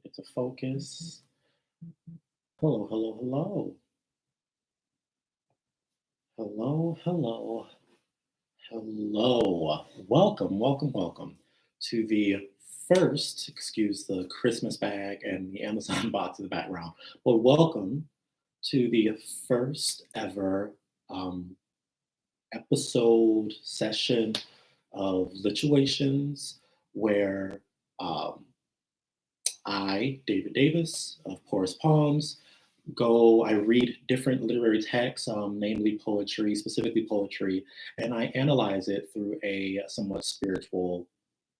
Get to focus. Hello, hello, hello. Hello, hello, hello. Welcome, welcome, welcome to the first, excuse the Christmas bag and the Amazon box in the background, but welcome to the first ever um, episode session of Lituations where um, I, David Davis of Porous I read different literary texts, namely poetry, specifically poetry, and I analyze it through a somewhat spiritual,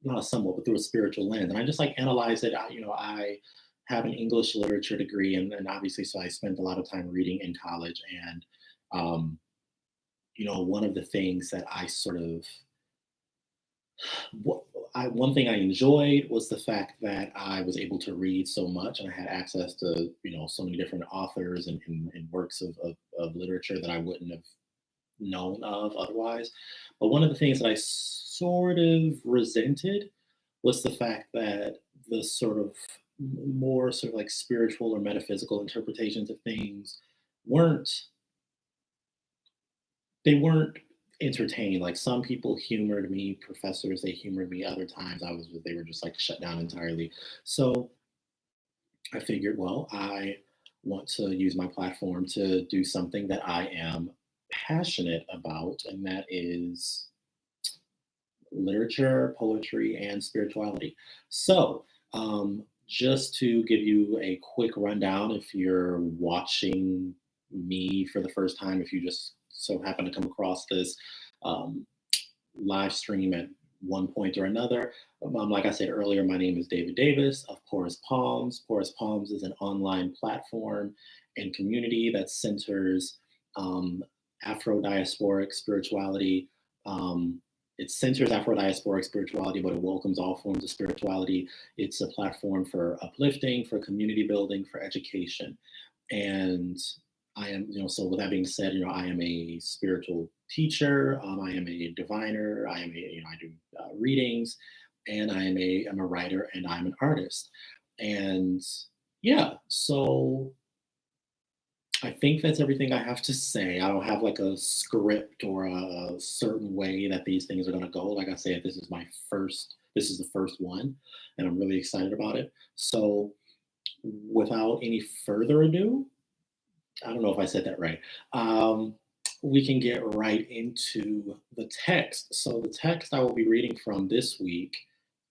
not somewhat, but through a spiritual lens. And I just like analyze it. I have an English literature degree, and obviously, so I spent a lot of time reading in college. And, um, one of the things that I sort of one thing I enjoyed was the fact that I was able to read so much and I had access to, so many different authors and works of literature that I wouldn't have known of otherwise. But one of the things that I sort of resented was the fact that the sort of more sort of like spiritual or metaphysical interpretations of things weren't they weren't entertaining. Like some people humored me, professors they humored me. Other times they were just like shut down entirely. So I figured, well, I want to use my platform to do something that I am passionate about, and that is literature, poetry, and spirituality. So, just to give you a quick rundown, if you're watching me for the first time, if you just so happen to come across this um, live stream at one point or another, like I said earlier, my name is David Davis of Porous Palms. Porous Palms is an online platform and community that centers Afro diasporic spirituality. Um, it centers Afro diasporic spirituality, but it welcomes all forms of spirituality. It's a platform for uplifting, for community building, for education. And I am, so with that being said, I am a spiritual teacher. I am a diviner. I do readings, and I'm a writer, and I'm an artist. And yeah, so I think that's everything I have to say. I don't have like a script or a certain way that these things are going to go. Like I said, this is the first one, and I'm really excited about it. So, without any further ado, I don't know if I said that right. We can get right into the text. So, the text I will be reading from this week,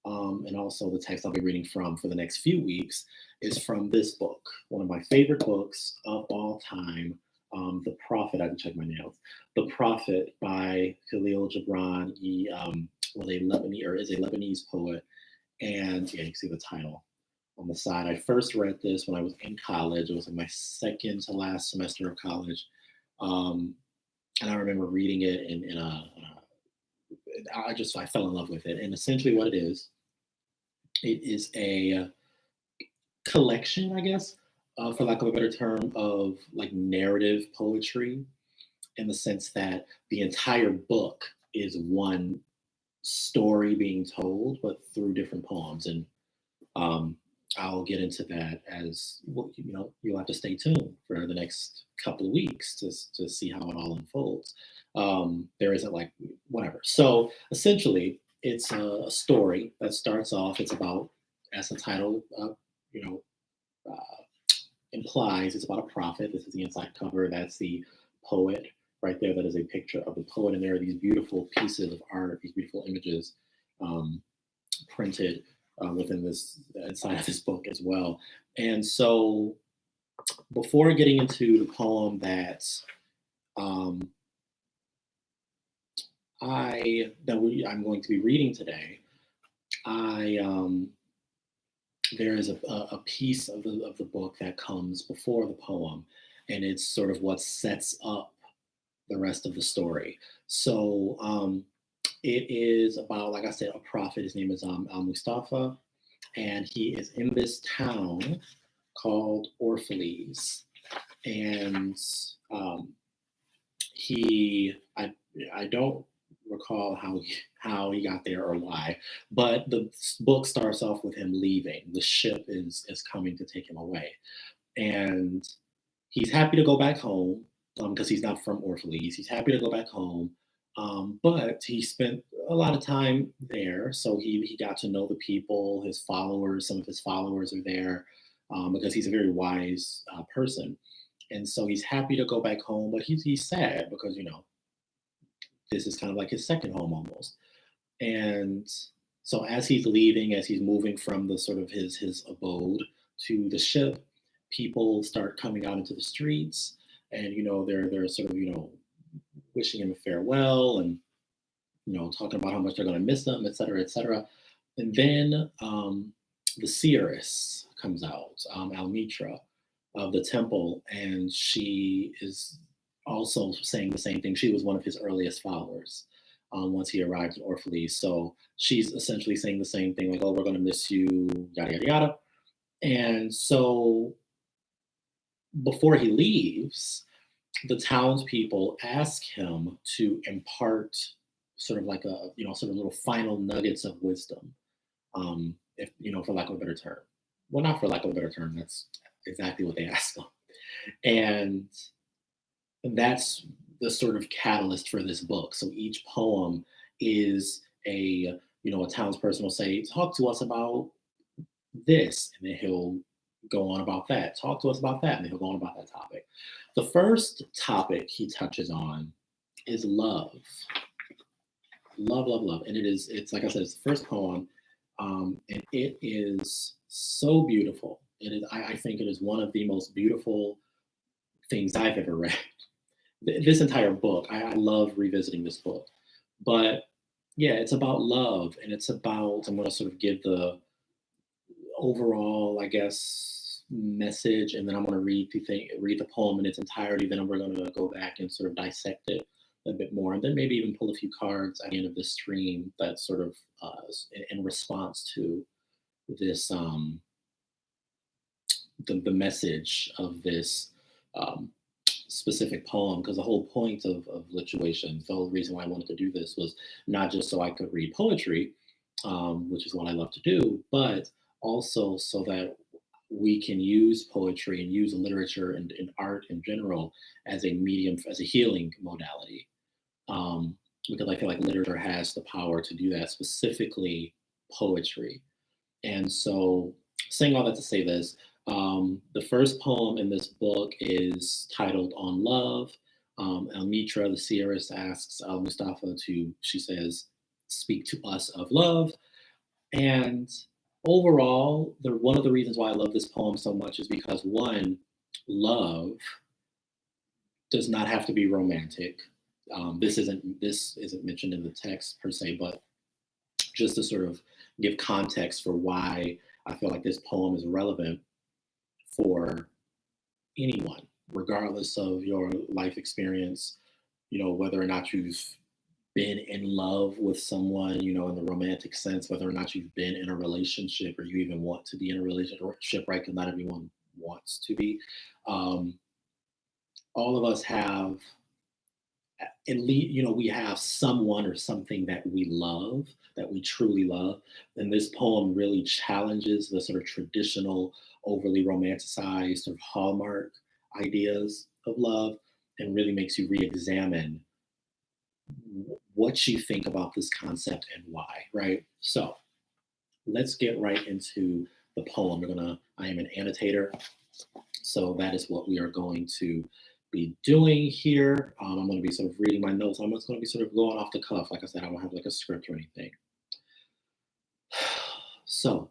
and also the text I'll be reading from for the next few weeks, is from this book, one of my favorite books of all time, The Prophet. I had to check my nails. The Prophet by Khalil Gibran. He was a Lebanese or is a Lebanese poet, and yeah, you can see the title on the side. I first read this when I was in college. It was in my second to last semester of college. Um, and I remember reading it I fell in love with it. And essentially what it is a collection, I guess, for lack of a better term, of like narrative poetry in the sense that the entire book is one story being told, but through different poems. And um, I'll get into that as well. You'll have to stay tuned for the next couple of weeks to see how it all unfolds. There isn't like whatever. So essentially, it's a story that starts off. It's about, as the title, you know, uh, implies, it's about a prophet. This is the inside cover. That's the poet right there. That is a picture of the poet, and there are these beautiful pieces of art, these beautiful images um, printed within this inside of this book as well. And so, before getting into the poem that um, I'm going to be reading today, I there is a piece of the book that comes before the poem, and it's sort of what sets up the rest of the story. So it is about, like I said, a prophet. His name is Al Mustafa, and he is in this town called Orphalese, and um, he I don't recall how he got there or why. But the book starts off with him leaving. The ship is coming to take him away, and he's happy to go back home because he's not from Orphalese. He's happy to go back home, but he spent a lot of time there, so he got to know the people, his followers. Some of his followers are there because he's a very wise person, and so he's happy to go back home, but he's sad because this is kind of like his second home almost. And so as he's leaving, as he's moving from the sort of his abode to the ship, people start coming out into the streets, and they're sort of wishing him a farewell, and talking about how much they're going to miss him, et cetera, et cetera. And then the seeress comes out, Almitra of the temple, and she is also saying the same thing. She was one of his earliest followers once he arrived in Orphalese. So she's essentially saying the same thing, like, "Oh, we're going to miss you," yada yada yada. And so before he leaves, the townspeople ask him to impart sort of like a sort of little final nuggets of wisdom, if for lack of a better term. Well, not for lack of a better term. That's exactly what they ask him, and that's the sort of catalyst for this book. So each poem is a townsperson will say, "Talk to us about this," and then he'll go on about that. "Talk to us about that," and then he'll go on about that topic. The first topic he touches on is love. Love, love, love. And it's like I said, it's the first poem, and it is so beautiful. It is, I think it is one of the most beautiful things I've ever read. This entire book, I love revisiting this book. But yeah, it's about love, and it's about, I'm going to sort of give the overall, I guess, message, and then I'm going to read the poem in its entirety. Then we're going to go back and sort of dissect it a bit more, and then maybe even pull a few cards at the end of this stream that sort of in response to this the message of this specific poem. Because the whole point of Lituations, the whole reason why I wanted to do this was not just so I could read poetry, which is what I love to do, but also so that we can use poetry and use literature and art in general as a medium, as a healing modality. Because I feel like literature has the power to do that, specifically poetry. And so, saying all that to say this, the first poem in this book is titled "On Love." Almitra, the seeress, asks Al Mustafa to, she says, speak to us of love. And overall, one of the reasons why I love this poem so much is because, one, love does not have to be romantic. This isn't mentioned in the text per se, but just to sort of give context for why I feel like this poem is relevant for anyone, regardless of your life experience, whether or not you've been in love with someone, in the romantic sense, whether or not you've been in a relationship or you even want to be in a relationship, right? Because not everyone wants to be. All of us have, at least, we have someone or something that we love, that we truly love. And this poem really challenges the sort of traditional, overly romanticized sort of hallmark ideas of love, and really makes you re-examine what you think about this concept and why, right? So let's get right into the poem. I am an annotator, so that is what we are going to be doing here. I'm going to be sort of reading my notes. I'm just going to be sort of going off the cuff. Like I said, I don't have like a script or anything. So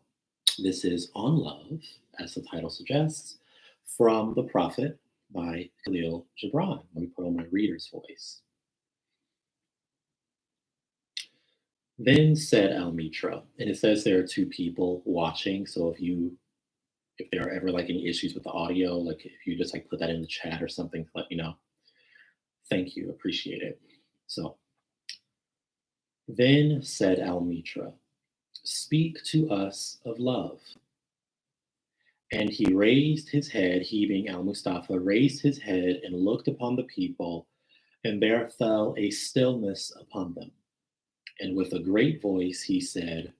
this is "On Love," as the title suggests, from The Prophet by Khalil Gibran. Let me put on my reader's voice. Then said Almitra, and it says there are two people watching. So if there are ever like any issues with the audio, like if you just like put that in the chat or something, let me know. Thank you, appreciate it. So, then said Almitra, speak to us of love. And he raised his head, he being Al Mustafa, raised his head and looked upon the people, and there fell a stillness upon them. And with a great voice, he said,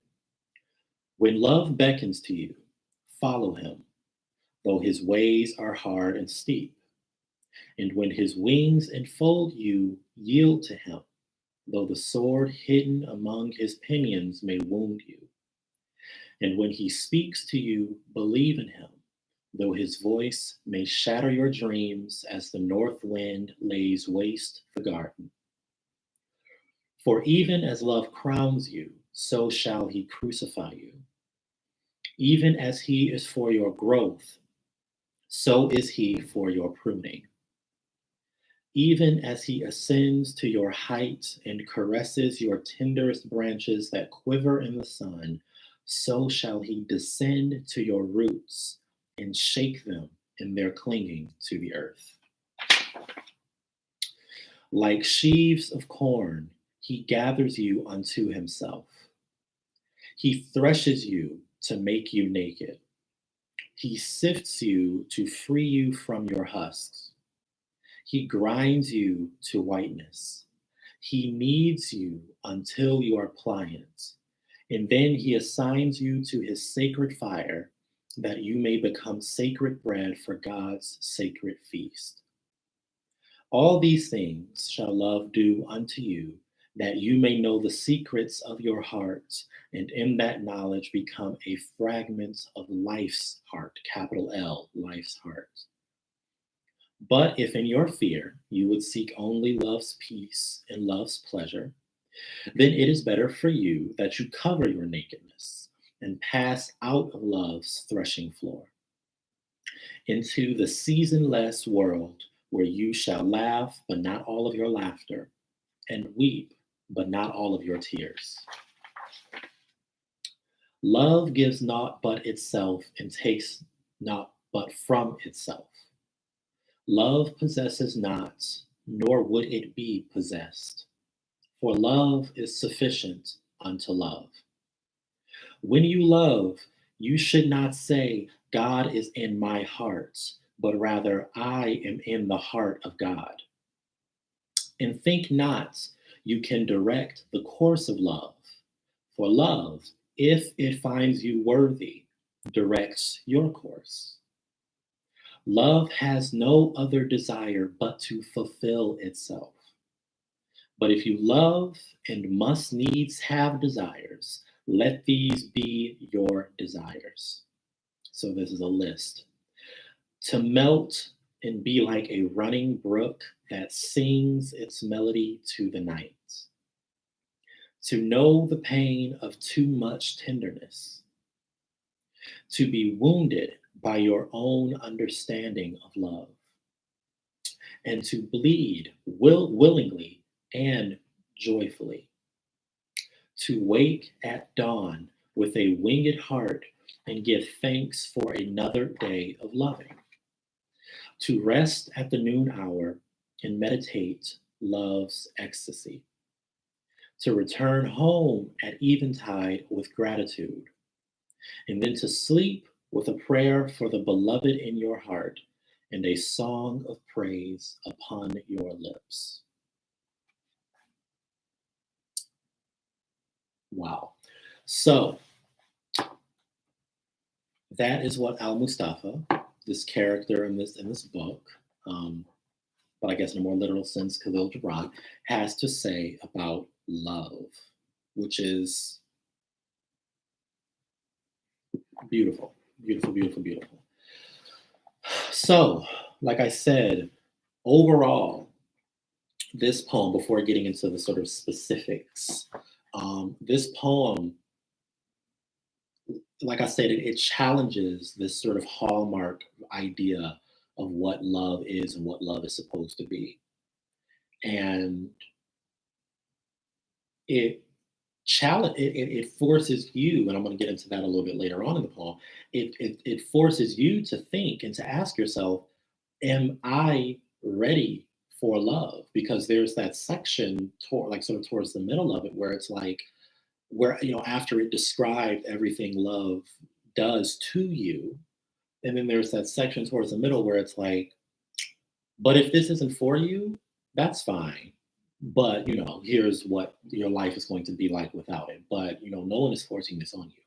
when love beckons to you, follow him, though his ways are hard and steep. And when his wings enfold you, yield to him, though the sword hidden among his pinions may wound you. And when he speaks to you, believe in him, though his voice may shatter your dreams as the north wind lays waste the garden. For even as love crowns you, so shall he crucify you. Even as he is for your growth, so is he for your pruning. Even as he ascends to your height and caresses your tenderest branches that quiver in the sun, so shall he descend to your roots and shake them in their clinging to the earth. Like sheaves of corn, he gathers you unto himself. He threshes you to make you naked. He sifts you to free you from your husks. He grinds you to whiteness. He kneads you until you are pliant. And then he assigns you to his sacred fire that you may become sacred bread for God's sacred feast. All these things shall love do unto you, that you may know the secrets of your hearts, and in that knowledge become a fragment of life's heart, capital L, life's heart. But if in your fear you would seek only love's peace and love's pleasure, then it is better for you that you cover your nakedness and pass out of love's threshing floor into the seasonless world where you shall laugh, but not all of your laughter, and weep, but not all of your tears. Love gives not but itself and takes not but from itself. Love possesses not, nor would it be possessed. For love is sufficient unto love. When you love, you should not say, God is in my heart, but rather, I am in the heart of God. And think not you can direct the course of love. For love, if it finds you worthy, directs your course. Love has no other desire but to fulfill itself. But if you love and must needs have desires, let these be your desires. So this is a list. To melt and be like a running brook that sings its melody to the night. To know the pain of too much tenderness. To be wounded by your own understanding of love. And to bleed willingly and joyfully. To wake at dawn with a winged heart and give thanks for another day of loving. To rest at the noon hour and meditate love's ecstasy. To return home at eventide with gratitude. And then to sleep with a prayer for the beloved in your heart and a song of praise upon your lips. Wow. So that is what Al Mustafa, this character in this book, but I guess in a more literal sense, Khalil Gibran, has to say about love, which is beautiful, beautiful, beautiful, beautiful. So, like I said, overall, this poem, before getting into the sort of specifics, this poem, like I said, it challenges this sort of hallmark idea of what love is and what love is supposed to be. And it forces you, and I'm going to get into that a little bit later on in the poem, it forces you to think and to ask yourself, am I ready for love? Because there's that section like sort of towards the middle of it where it's like, where, you know, after it described everything love does to you, and then there's that section towards the middle where it's like, but if this isn't for you, that's fine. but here's what your life is going to be like without it. But no one is forcing this on you.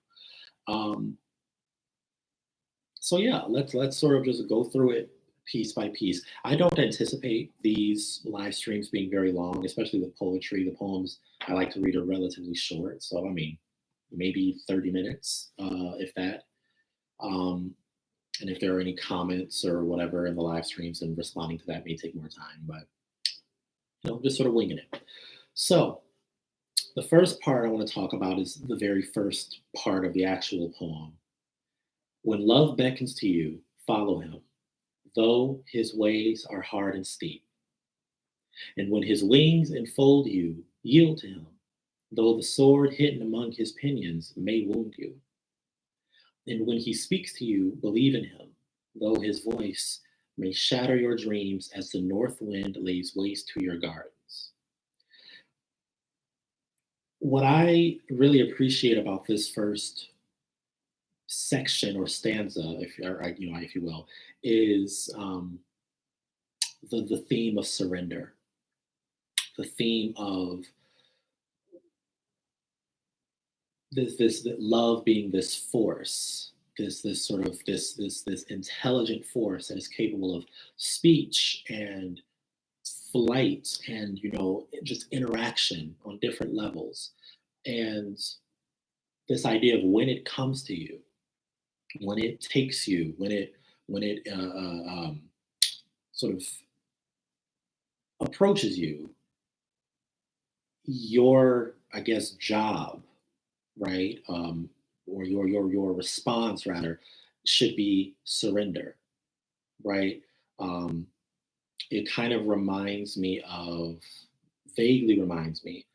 So yeah, let's sort of just go through it piece by piece. I don't anticipate these live streams being very long, especially with poetry. The poems I like to read are relatively short, so I mean, maybe 30 minutes, if that. Um, and if there are any comments or whatever in the live streams, and responding to that may take more time, but just sort of winging it. So the first part I want to talk about is the very first part of the actual poem. When love beckons to you, follow him, though his ways are hard and steep. And when his wings enfold you, yield to him, though the sword hidden among his pinions may wound you. And when he speaks to you, believe in him, though his voice may shatter your dreams as the north wind lays waste to your gardens. What I really appreciate about this first section or stanza, if you will, is the theme of surrender, the theme of this love being this force, this sort of this intelligent force that is capable of speech and flight and just interaction on different levels. And this idea of when it comes to you, when it takes you, when it sort of approaches you, your, I guess, job, right, or your response rather, should be surrender, right? Um, it kind of vaguely reminds me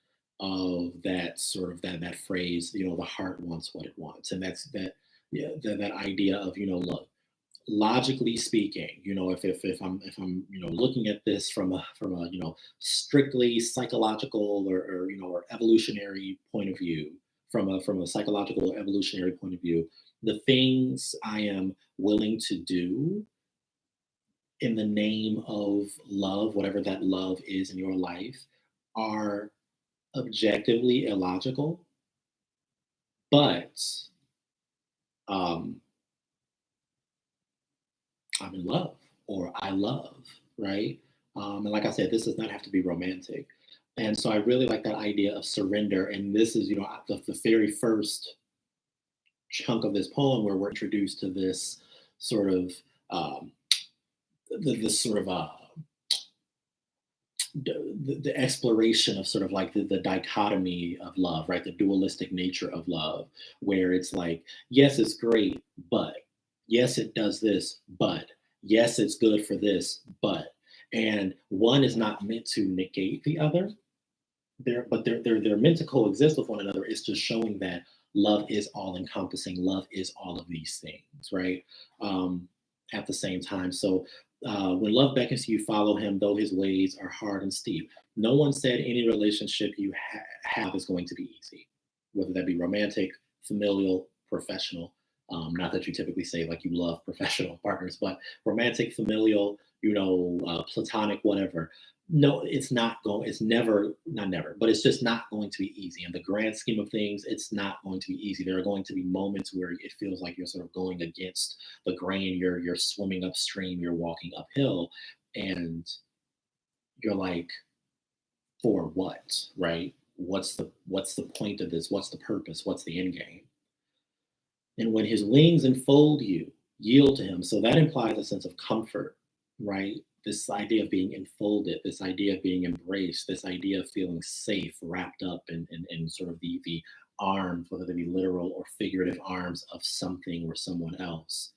of that sort of that phrase, the heart wants what it wants, and that's that, yeah, that idea of look, logically speaking, if I'm looking at this from a strictly psychological or evolutionary point of view, from a psychological or evolutionary point of view, the things I am willing to do in the name of love, whatever that love is in your life, are objectively illogical, but um, I'm in love or I love, right? And like I said, this does not have to be romantic. And so I really like that idea of surrender. And this is, the very first chunk of this poem where we're introduced to this sort of, um, this sort of the exploration of sort of like the dichotomy of love, right? The dualistic nature of love, where it's like, yes, it's great, but yes, it does this, but yes, it's good for this, but, and one is not meant to negate the other. They're meant to coexist with one another. It's just showing that love is all encompassing. Love is all of these things, right? Um, at the same time. So when love beckons you, follow him, though his ways are hard and steep. No one said any relationship you have is going to be easy, whether that be romantic, familial, professional. Not that you typically say like you love professional partners, but romantic, familial, platonic, whatever. No, it's not going, it's never, not never, but it's just not going to be easy. In the grand scheme of things, it's not going to be easy. There are going to be moments where it feels like you're sort of going against the grain, you're swimming upstream, you're walking uphill, and you're like, for what, right? What's the point of this? What's the purpose? What's the end game? And when his wings enfold you, yield to him. So that implies a sense of comfort, right? This idea of being enfolded, this idea of being embraced, this idea of feeling safe, wrapped up in sort of the arms, whether they be literal or figurative arms of something or someone else.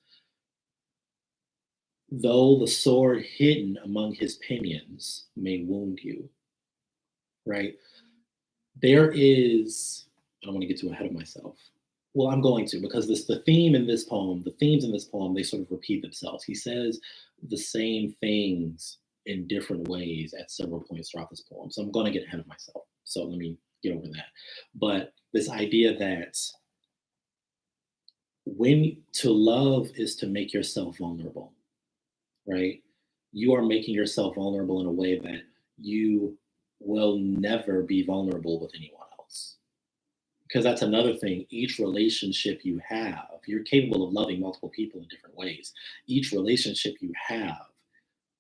Though the sword hidden among his pinions may wound you, right? There is, I don't want to get too ahead of myself. Well, I'm going to, because the theme in this poem, the themes in this poem, they sort of repeat themselves. He says the same things in different ways at several points throughout this poem. So I'm going to get ahead of myself. So let me get over that. But this idea that when to love is to make yourself vulnerable, right? You are making yourself vulnerable in a way that you will never be vulnerable with anyone else. Because that's another thing. Each relationship you have, you're capable of loving multiple people in different ways. Each relationship you have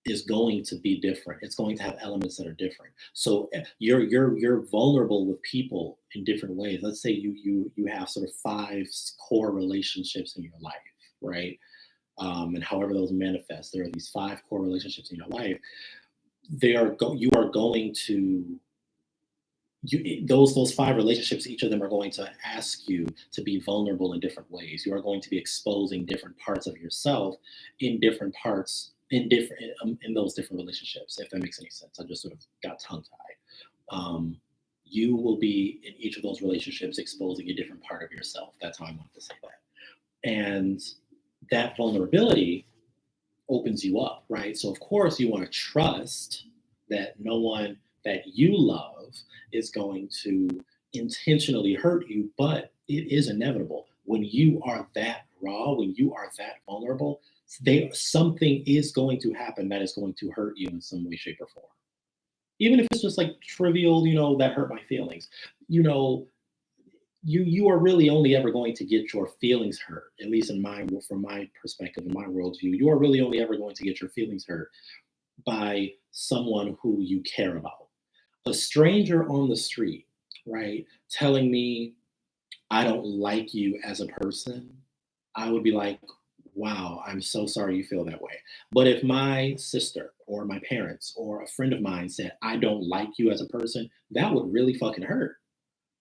is going to be different. It's going to have elements that are different. So you're vulnerable with people in different ways. Let's say you have sort of five core relationships in your life, right? And however those manifest, there are these five core relationships in your life. You are going to those five relationships, each of them are going to ask you to be vulnerable in different ways. You are going to be exposing different parts of yourself in different parts in those different relationships, if that makes any sense. I just sort of got tongue tied. You will be in each of those relationships exposing a different part of yourself. That's how I wanted to say that. And that vulnerability opens you up, right? So of course you want to trust that no one that you love is going to intentionally hurt you, but it is inevitable. When you are that raw, when you are that vulnerable, something is going to happen that is going to hurt you in some way, shape, or form. Even if it's just like trivial, that hurt my feelings. You know, you are really only ever going to get your feelings hurt, at least from my perspective, in my worldview. You are really only ever going to get your feelings hurt by someone who you care about. A stranger on the street, right, telling me I don't like you as a person, I would be like, wow, I'm so sorry you feel that way. But if my sister or my parents or a friend of mine said, I don't like you as a person, that would really fucking hurt.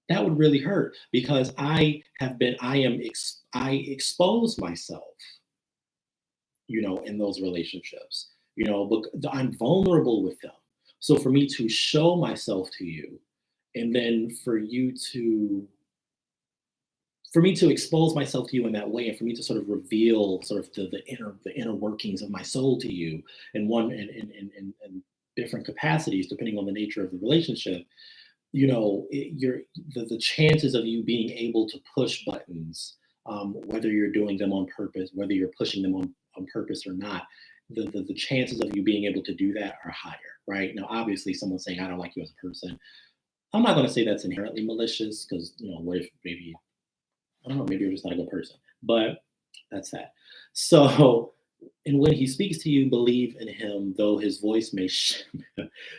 That would really hurt because I expose myself, in those relationships, but I'm vulnerable with them. So for me to show myself to you, and then for me to expose myself to you in that way, and for me to sort of reveal sort of the inner workings of my soul to you in one in different capacities depending on the nature of the relationship, the chances of you being able to push buttons, whether you're doing them on purpose, whether you're pushing them on purpose or not, the chances of you being able to do that are higher, right? Now, obviously, someone saying, I don't like you as a person, I'm not going to say that's inherently malicious because, what if maybe, I don't know, maybe you're just not a good person, but that's that. So, and when he speaks to you, believe in him, though his voice may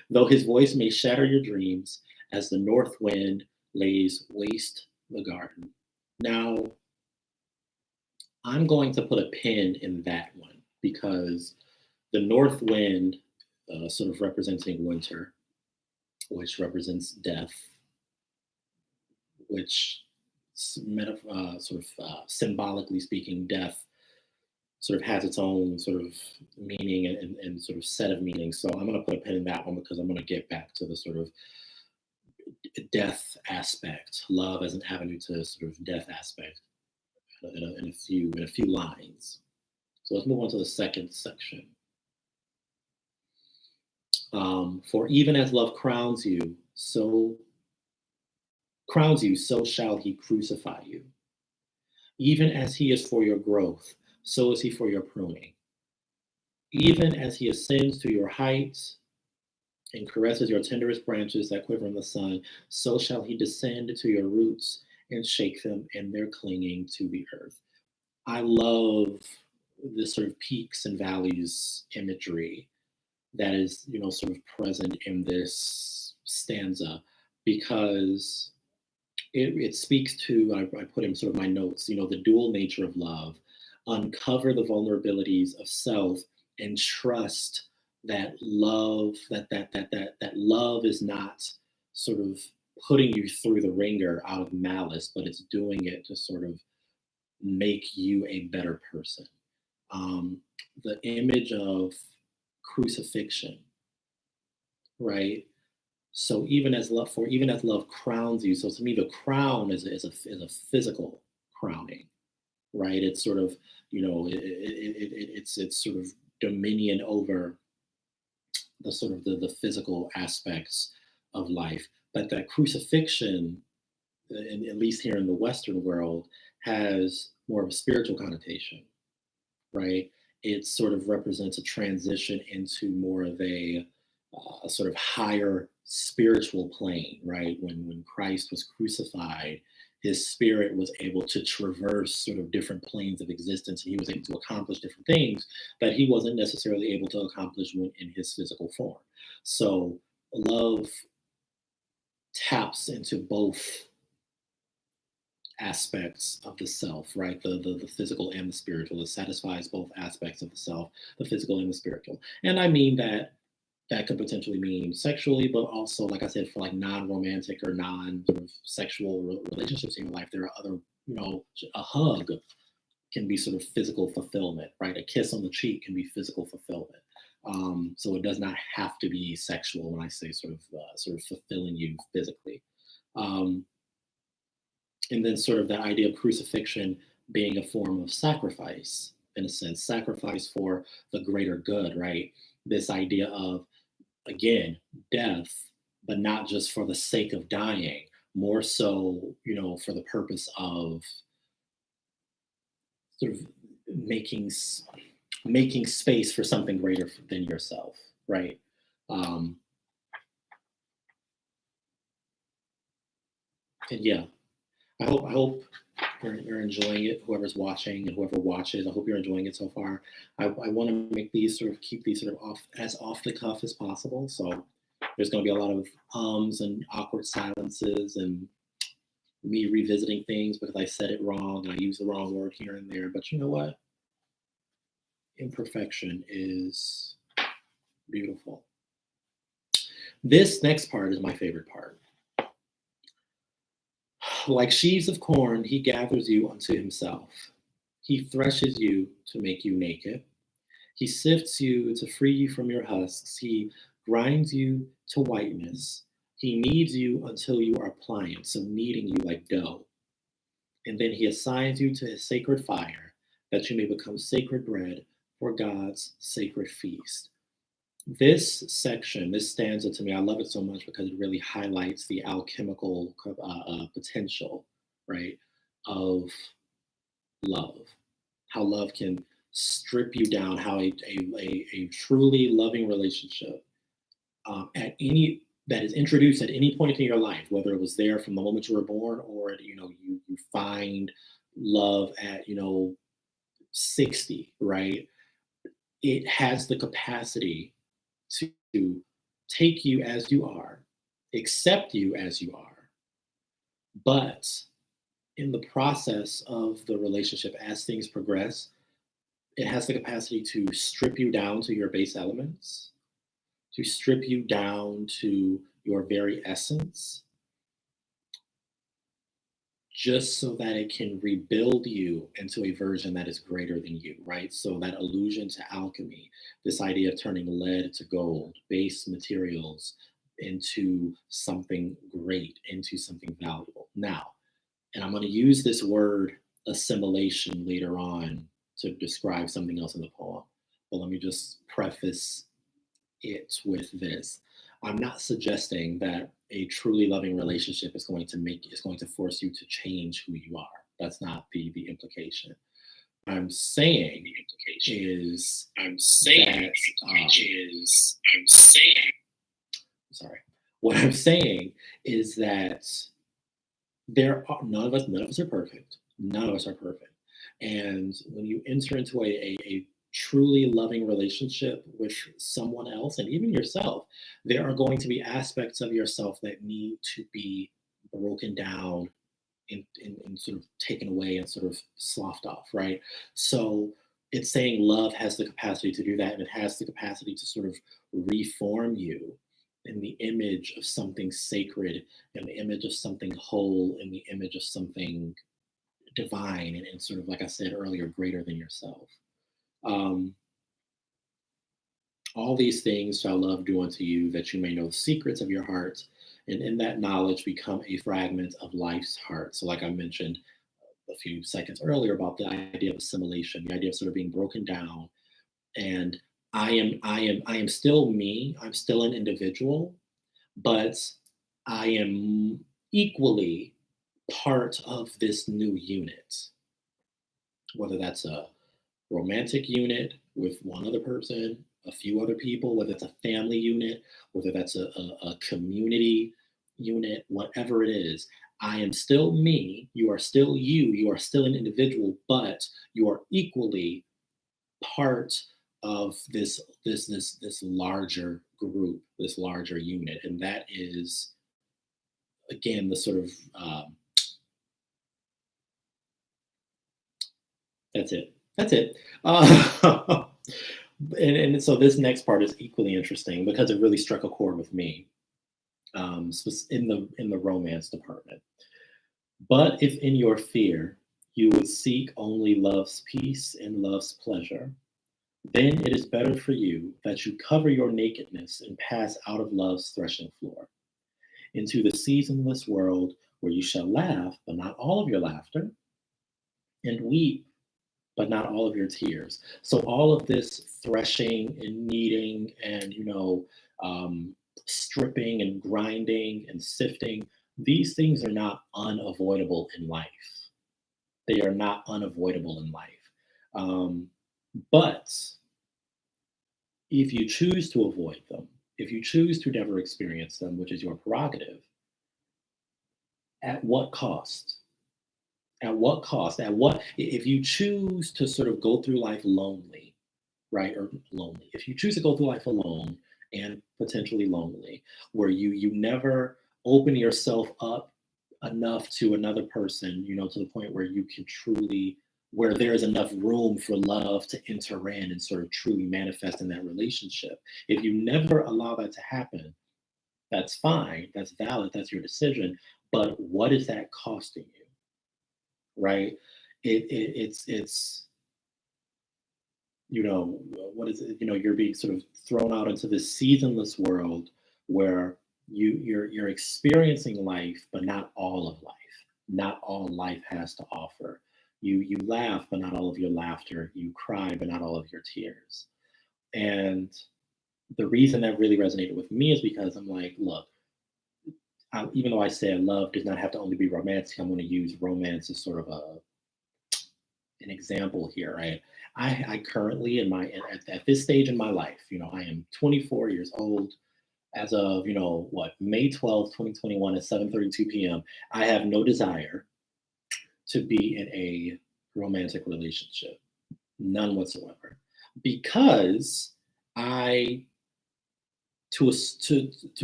though his voice may shatter your dreams, as the north wind lays waste the garden. Now, I'm going to put a pin in that one because the north wind, sort of representing winter, which represents death, which symbolically speaking, death sort of has its own sort of meaning and sort of set of meanings. So I'm going to put a pin in that one because I'm going to get back to the sort of death aspect, love as an avenue to sort of death aspect in a few lines. So let's move on to the second section. For even as love crowns you, so shall he crucify you. Even as he is for your growth, so is he for your pruning. Even as he ascends to your heights and caresses your tenderest branches that quiver in the sun, so shall he descend to your roots and shake them in their clinging to the earth. I love this sort of peaks and valleys imagery that is, sort of present in this stanza because it speaks to, I put in sort of my notes, the dual nature of love, uncover the vulnerabilities of self and trust that love is not sort of putting you through the ringer out of malice, but it's doing it to sort of make you a better person. The image of crucifixion, right? So even as love crowns you. So to me, the crown is a physical crowning, right? It's sort of, it's sort of dominion over the sort of the physical aspects of life. But that crucifixion, at least here in the Western world, has more of a spiritual connotation, right? It sort of represents a transition into more of a sort of higher spiritual plane, right? When Christ was crucified, his spirit was able to traverse sort of different planes of existence, and he was able to accomplish different things that he wasn't necessarily able to accomplish when in his physical form. So love taps into both aspects of the self, right? The physical and the spiritual. It satisfies both aspects of the self, the physical and the spiritual. And I mean that that could potentially mean sexually, but also, like I said, for like non-romantic or non sort of sexual relationships in your life, there are other, a hug can be sort of physical fulfillment, right? A kiss on the cheek can be physical fulfillment. So it does not have to be sexual when I say sort of fulfilling you physically. Um, and then sort of the idea of crucifixion being a form of sacrifice, in a sense, sacrifice for the greater good, right? This idea of, again, death, but not just for the sake of dying, more so, for the purpose of sort of making making space for something greater than yourself, right? Um, and yeah, I hope you're enjoying it. Whoever's watching and whoever watches, I hope you're enjoying it so far. I want to make these sort of keep these sort of off the cuff as possible. So there's going to be a lot of ums and awkward silences and me revisiting things because I said it wrong and I used the wrong word here and there. But you know what? Imperfection is beautiful. This next part is my favorite part. Like sheaves of corn, he gathers you unto himself. He threshes you to make you naked. He sifts you to free you from your husks. He grinds you to whiteness. He kneads you until you are pliant, so kneading you like dough. And then he assigns you to his sacred fire, that you may become sacred bread for God's sacred feast. This section, this stanza to me, I love it so much because it really highlights the alchemical potential, right, of love. How love can strip you down, how a truly loving relationship at any that is introduced at any point in your life, whether it was there from the moment you were born or you find love at 60, right? It has the capacity to take you as you are, accept you as you are, but in the process of the relationship, as things progress, it has the capacity to strip you down to your base elements, to strip you down to your very essence, just so that it can rebuild you into a version that is greater than you, right? So that allusion to alchemy, this idea of turning lead to gold, base materials into something great, into something valuable. Now, and I'm going to use this word assimilation later on to describe something else in the poem. But let me just preface it with this. I'm not suggesting that a truly loving relationship is going to force you to change who you are. That's not the implication. I'm saying is that sorry. What I'm saying is that there are none of us are perfect. None of us are perfect. And when you enter into a truly loving relationship with someone else and even yourself, there are going to be aspects of yourself that need to be broken down and sort of taken away and sort of sloughed off, right? So it's saying love has the capacity to do that, and it has the capacity to sort of reform you in the image of something sacred, in the image of something whole, in the image of something divine, and sort of, like I said earlier, greater than yourself. Um, all these things shall love do unto you, that you may know the secrets of your heart, and in that knowledge become a fragment of life's heart. So, like I mentioned a few seconds earlier about the idea of assimilation, the idea of sort of being broken down, and I am still me. I'm still an individual, but I am equally part of this new unit, whether that's a romantic unit with one other person, a few other people, whether it's a family unit, whether that's a community unit, whatever it is. I am still me. You are still you. You are still an individual, but you are equally part of this larger group, this larger unit, and that is again the sort of that's it. That's it. And so this next part is equally interesting because it really struck a chord with me in the romance department. But if in your fear you would seek only love's peace and love's pleasure, then it is better for you that you cover your nakedness and pass out of love's threshing floor into the seasonless world where you shall laugh, but not all of your laughter, and weep, but not all of your tears. So all of this threshing and kneading and um, stripping and grinding and sifting, these things are not unavoidable in life. They are not unavoidable in life. Um, but if you choose to avoid them, if you choose to never experience them, which is your prerogative, at what cost? At what cost? At what, if you choose to sort of go through life lonely, right? Or lonely, if you choose to go through life alone and potentially lonely, where you never open yourself up enough to another person, to the point where you can truly, where there is enough room for love to enter in and sort of truly manifest in that relationship. If you never allow that to happen, that's fine, that's valid, that's your decision. But what is that costing you, right? It's what is it? You're being sort of thrown out into this seasonless world where you're experiencing life, but not all of life. Not all life has to offer. You laugh, but not all of your laughter. You cry, but not all of your tears. And the reason that really resonated with me is because I'm like, look, even though I said love does not have to only be romantic, I'm going to use romance as sort of an example here, right? I currently in my at this stage in my life, I am 24 years old as of what, May 12th, 2021 at 7:32 p.m. I have no desire to be in a romantic relationship, none whatsoever, because I to a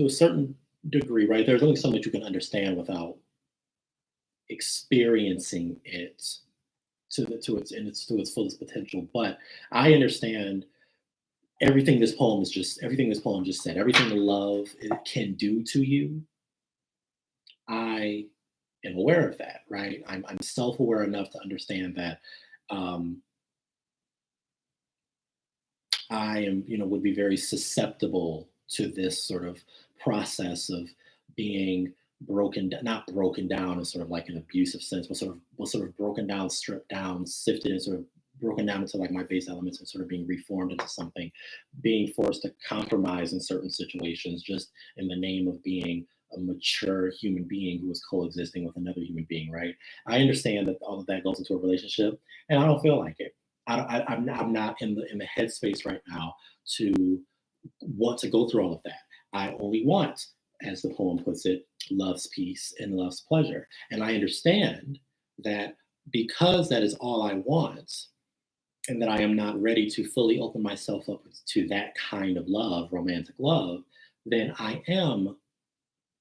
certain degree, right? There's only so much you can understand without experiencing it to its fullest potential. But I understand everything this poem just said, everything love it can do to you. I am aware of that, right? I'm self-aware enough to understand that um, I am, would be very susceptible to this sort of process of being not broken down in sort of like an abusive sense, but sort of broken down, stripped down, sifted, and sort of broken down into like my base elements and sort of being reformed into something, being forced to compromise in certain situations just in the name of being a mature human being who is coexisting with another human being, right? I understand that all of that goes into a relationship, and I don't feel like it. I'm not in the headspace right now to want to go through all of that. I only want, as the poem puts it, love's peace and love's pleasure. And I understand that because that is all I want, and that I am not ready to fully open myself up to that kind of love, romantic love, then I am,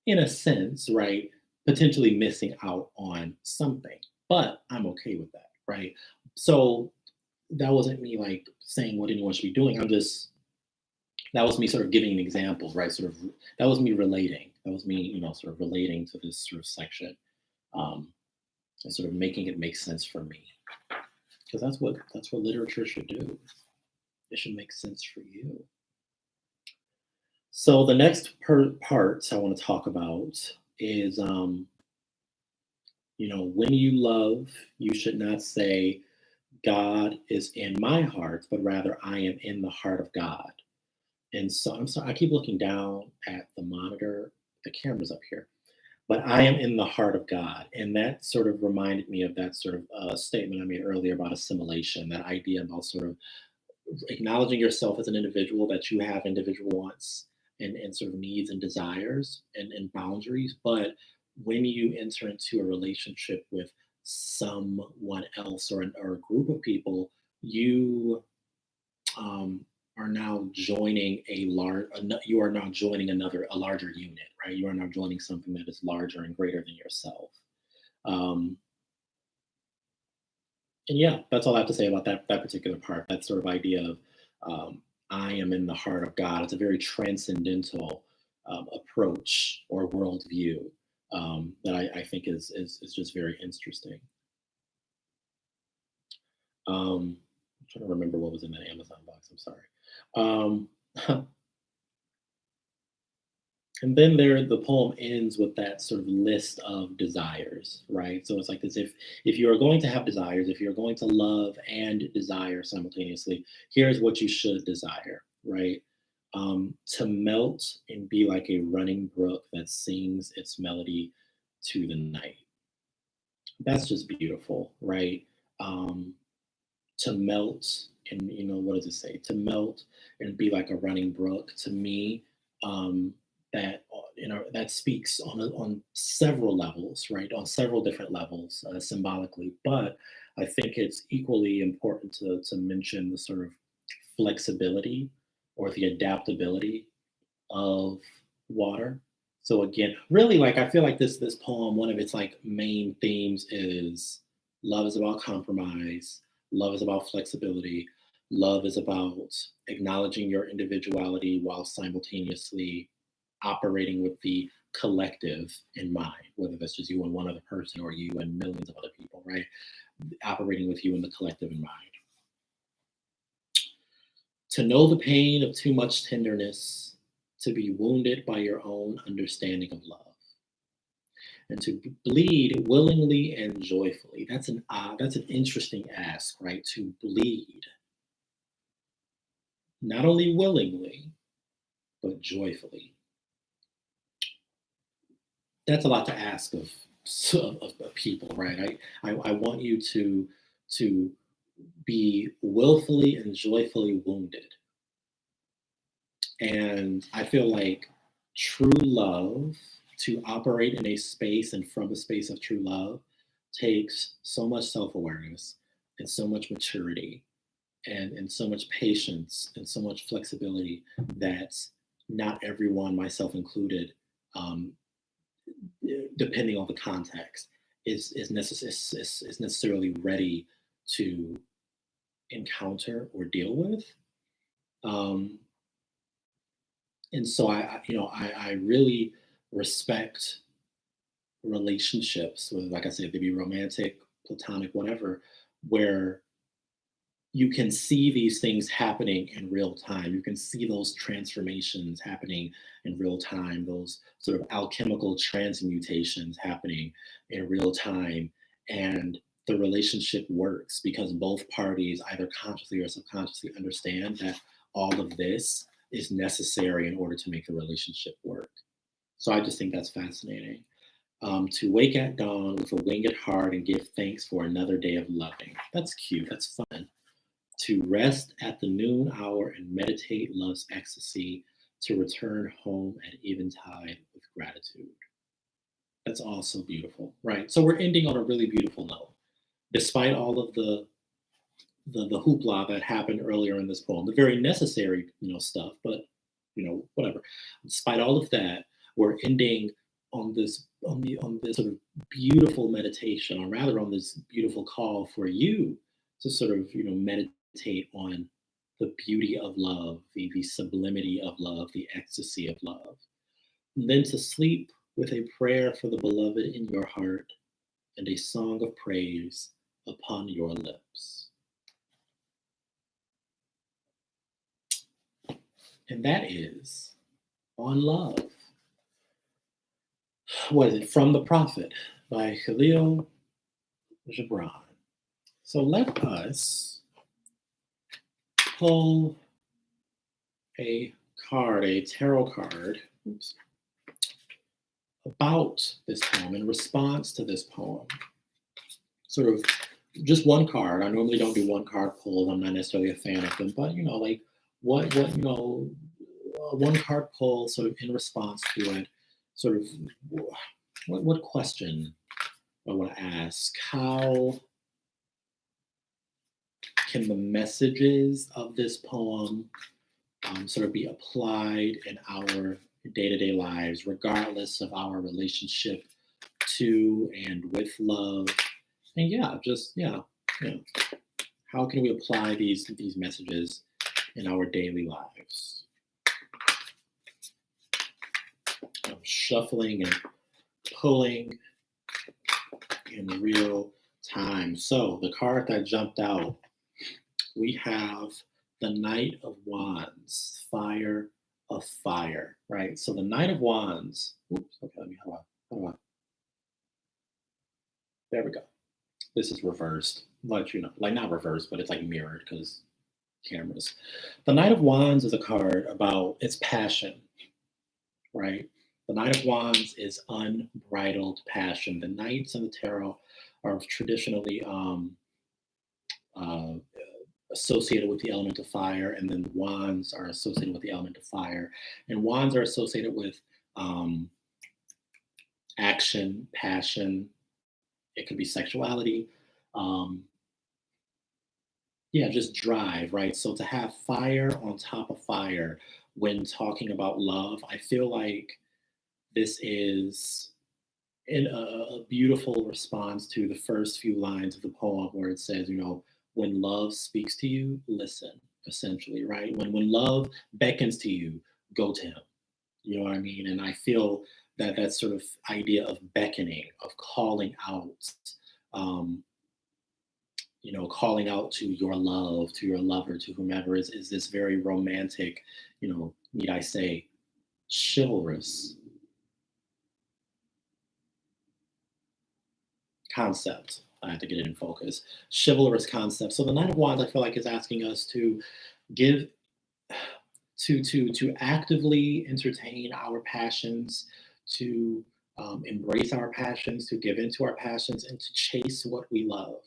in a sense, right, potentially missing out on something. But I'm okay with that, right? So that wasn't me like saying what anyone should be doing. That was me sort of giving an example, right? Sort of that was me relating. That was me, sort of relating to this sort of section, um, and sort of making it make sense for me. Because that's what literature should do. It should make sense for you. So the next part I want to talk about is, when you love, you should not say, God is in my heart, but rather I am in the heart of God. And so I'm sorry, I keep looking down at the monitor. The camera's up here, but I am in the heart of God. And that sort of reminded me of that sort of statement I made earlier about assimilation, that idea about sort of acknowledging yourself as an individual, that you have individual wants and sort of needs and desires and boundaries. But when you enter into a relationship with someone else or a group of people, you are now joining you are now joining a larger unit, right? You are now joining something that is larger and greater than yourself. Um, and yeah, that's all I have to say about that particular part. That sort of idea of I am in the heart of God. It's a very transcendental approach or worldview that I think is just very interesting. I'm trying to remember what was in that Amazon box. I'm sorry. Um, and then the poem ends with that sort of list of desires, right? So it's like this: if you are going to have desires, if you're going to love and desire simultaneously, here's what you should desire, right? To melt and be like a running brook that sings its melody to the night. That's just beautiful, right? Um, to melt and, what does it say, to melt and be like a running brook, to me, that that speaks on several levels, right, on several different levels, symbolically. But I think it's equally important to mention the sort of flexibility or the adaptability of water. So again, really, like, I feel like this poem, one of its like main themes is love is about compromise, love is about flexibility, love is about acknowledging your individuality while simultaneously operating with the collective in mind, whether that's just you and one other person or you and millions of other people, right? Operating with you and the collective in mind. To know the pain of too much tenderness, to be wounded by your own understanding of love, and to bleed willingly and joyfully. That's an interesting ask, right? To bleed not only willingly but joyfully. That's a lot to ask of people, right? I want you to be willfully and joyfully wounded. And I feel like true love, to operate in a space and from a space of true love, takes so much self awareness and so much maturity and so much patience and so much flexibility that not everyone, myself included, um, depending on the context, is necessarily ready to encounter or deal with. Um, and so I really respect relationships, whether, like I said, they be romantic, platonic, whatever, where you can see these things happening in real time. You can see those transformations happening in real time, those sort of alchemical transmutations happening in real time. And the relationship works because both parties, either consciously or subconsciously, understand that all of this is necessary in order to make the relationship work. So I just think that's fascinating. To wake at dawn with a winged heart and give thanks for another day of loving. That's cute. That's fun. To rest at the noon hour and meditate love's ecstasy, to return home at eventide with gratitude. That's also beautiful, right? So we're ending on a really beautiful note, despite all of the hoopla that happened earlier in this poem, the very necessary, stuff, but whatever. Despite all of that, we're ending on this sort of beautiful meditation, or rather on this beautiful call for you to sort of meditate on the beauty of love, the sublimity of love, the ecstasy of love. And then to sleep with a prayer for the beloved in your heart and a song of praise upon your lips. And that is On Love. What is it? From the Prophet by Khalil Gibran. So let us pull a card, a tarot card, about this poem in response to this poem. Sort of just one card. I normally don't do one card pulls. I'm not necessarily a fan of them, but like what one card pull sort of in response to it, sort of what question I want to ask? How can the messages of this poem sort of be applied in our day-to-day lives, regardless of our relationship to and with love? And yeah, just yeah. How can we apply these messages in our daily lives? I'm shuffling and pulling in real time. So the card that jumped out, we have the Knight of Wands, Fire of Fire, right? So the Knight of Wands, oops, okay, how do I, there we go. This is reversed, but like not reversed, but it's like mirrored because cameras. The Knight of Wands is a card about its passion, right? The Knight of Wands is unbridled passion. The Knights in the tarot are traditionally uh, associated with the element of fire, and then wands are associated with the element of fire. And wands are associated with um, action, passion. It could be sexuality. Um, yeah, just drive, right? So to have fire on top of fire when talking about love, I feel like this is in a beautiful response to the first few lines of the poem where it says, when love speaks to you, listen, essentially, right? When love beckons to you, go to him. You know what I mean? And I feel that sort of idea of beckoning, of calling out, um, calling out to your love, to your lover, to whomever is this very romantic, need I say, chivalrous concept. I have to get it in focus. Chivalrous concept. So the Knight of Wands, I feel like, is asking us to give, to actively entertain our passions, to embrace our passions, to give into our passions, and to chase what we love.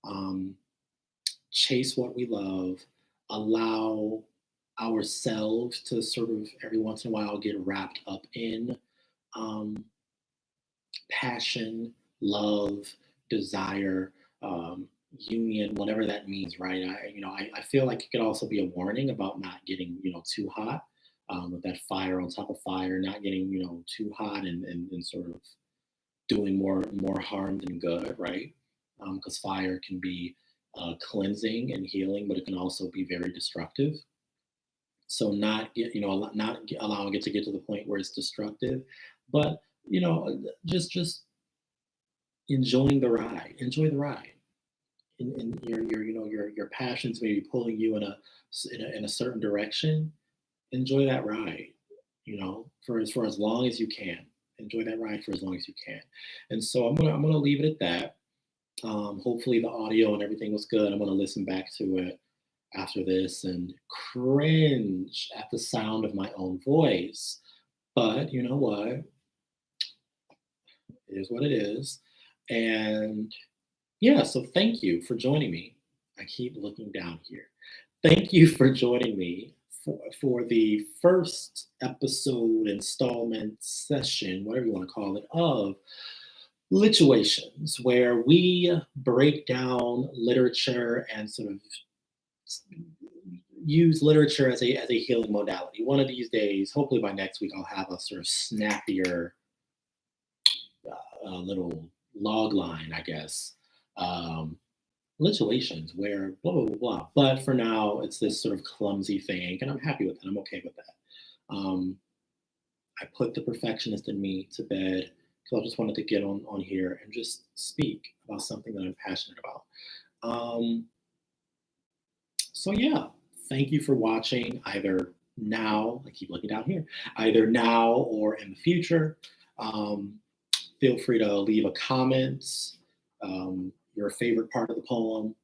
Um, chase what we love. Allow ourselves to sort of every once in a while get wrapped up in um, passion, love, desire, union, whatever that means, right? I feel like it could also be a warning about not getting, too hot, with that fire on top of fire, not getting, too hot and sort of doing more harm than good, right? Because fire can be cleansing and healing, but it can also be very destructive. So not allowing it to get to the point where it's destructive, but just enjoying the ride. Enjoy the ride. And your passions maybe pulling you in a certain direction. Enjoy that ride. For as long as you can. Enjoy that ride for as long as you can. And so I'm gonna leave it at that. Hopefully the audio and everything was good. I'm gonna listen back to it after this and cringe at the sound of my own voice. But you know what? It is what it is. And yeah, so thank you for joining me. I keep looking down here. Thank you for joining me for the first episode, installment, session, whatever you want to call it, of Lituations, where we break down literature and sort of use literature as a healing modality. One of these days, hopefully by next week, I'll have a sort of snappier little log line, I guess. Um, Lituations where blah blah blah blah. But for now, it's this sort of clumsy thing, and I'm happy with it. I'm okay with that. I put the perfectionist in me to bed because I just wanted to get on here and just speak about something that I'm passionate about. Um, so yeah, thank you for watching. Either now, I keep looking down here, either now or in the future. Um, Feel free to leave a comment, your favorite part of the poem,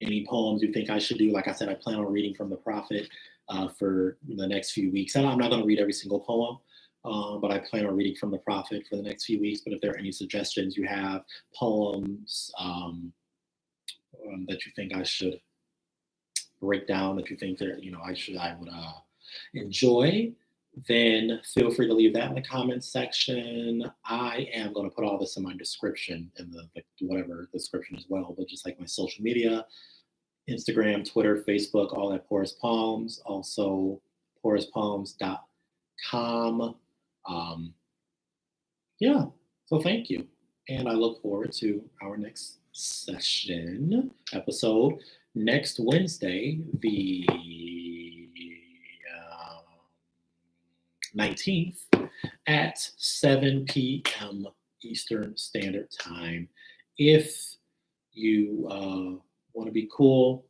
any poems you think I should do. Like I said, I plan on reading from the Prophet for the next few weeks. And I'm not going to read every single poem, but I plan on reading from the Prophet for the next few weeks. But if there are any suggestions you have, poems, that you think I should break down, that you think that I would enjoy, then feel free to leave that in the comments section. I am going to put all this in my description in the whatever description as well, but just like my social media, Instagram, Twitter, Facebook, all at Porous Palms. Also, porousPalms.com. Um, yeah, so thank you. And I look forward to our next episode, next Wednesday, the 19th at 7 p.m. Eastern Standard Time. If you want to be cool,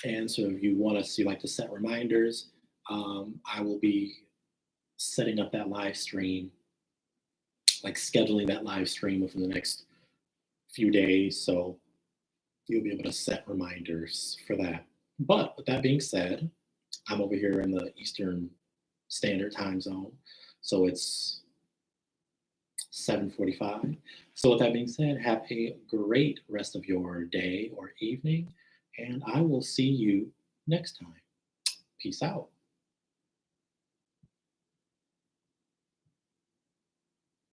and so if you want us to like to set reminders, I will be setting up that live stream, like scheduling that live stream within the next few days. So you'll be able to set reminders for that. But with that being said, I'm over here in the Eastern Standard Time Zone. So it's 7:45. So with that being said, have a great rest of your day or evening, and I will see you next time. Peace out.